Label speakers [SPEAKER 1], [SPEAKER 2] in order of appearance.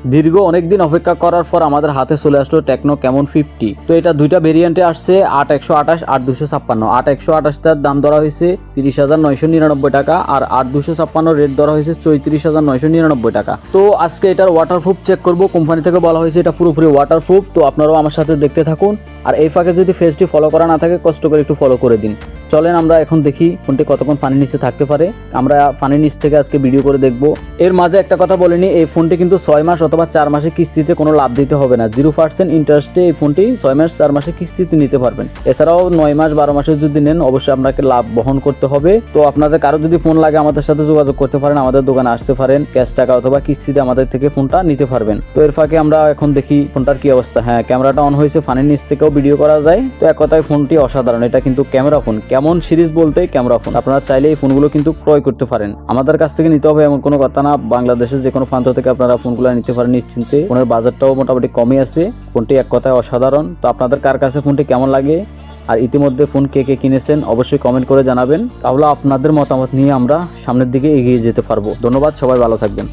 [SPEAKER 1] দীর্ঘ অনেকদিন অপেক্ষা করার পর আমাদের হাতে চলে আসলো টেকনো ক্যামন 50। তো এটা দুইটা ভেরিয়েন্টে আসছে, 8/128 8/256। 8/128টার দাম ধরা হয়েছে 30,999 টাকা, আর 8/256 রেট ধরা হয়েছে 34,999 টাকা। তো আজকে এটার ওয়াটারপ্রুফ চেক করব। কোম্পানি থেকে বলা হয়েছে এটা পুরোপুরি ওয়াটারপ্রুফ। তো আপনারাও আমার সাথে দেখতে থাকুন, আর এই ফাঁকে যদি পেজটি ফলো করা না থাকে কষ্ট করে একটু ফলো করে দিন। চলেন আমরা এখন দেখি ফোনটি কতক্ষণ পানির নিচে থাকতে পারে। আমরা পানির নিচ থেকে আজকে ভিডিও করে দেখব। এর মাঝে একটা কথা বলিনি, এই ফোনটি কিন্তু 6 মাস অথবা 4 মাসের কিস্তিতে কোনো লাভ দিতে হবে না। 0% ইন্টারেস্টে এই ফোনটি 6 মাস 4 মাসের কিস্তিতে নিতে পারবেন। এছাড়াও 9 মাস 12 মাসের যদি নেন অবশ্যই আপনাকে লাভ বহন করতে হবে। তো আপনাদের কারো যদি ফোন লাগে আমাদের সাথে যোগাযোগ করতে পারেন, আমাদের দোকানে আসতে পারেন, ক্যাশ টাকা অথবা কিস্তিতে আমাদের থেকে ফোনটা নিতে পারবেন। তো এর ফাঁকে আমরা এখন দেখি ফোনটার কি অবস্থা। হ্যাঁ, ক্যামেরাটা অন হয়েছে, পানির নিচ থেকেও ভিডিও করা যায়। তো এক কথায় ফোনটি অসাধারণ। এটা কিন্তু ক্যামেরা ফোন, কেমন সিরিজ বলতে ক্যামেরা ফোন। আপনারা চাইলে এই ফোনগুলো কিন্তু ক্রয় করতে পারেন। আমাদের কাছ থেকে নিতে হবে এমন কোনো কথা না, বাংলাদেশের যে কোনো প্রান্ত থেকে আপনারা ফোনগুলো নিতে পারেন নিশ্চিন্তে। ফোনের বাজারটাও মোটামুটি কমই আছে। ফোনটি এক কথায় অসাধারণ। তো আপনাদের কার কাছে ফোনটি কেমন লাগে, আর ইতিমধ্যে ফোন কে কে কিনেছেন অবশ্যই কমেন্ট করে জানাবেন। তাহলে আপনাদের মতামত নিয়ে আমরা সামনের দিকে এগিয়ে যেতে পারবো। ধন্যবাদ, সবাই ভালো থাকবেন।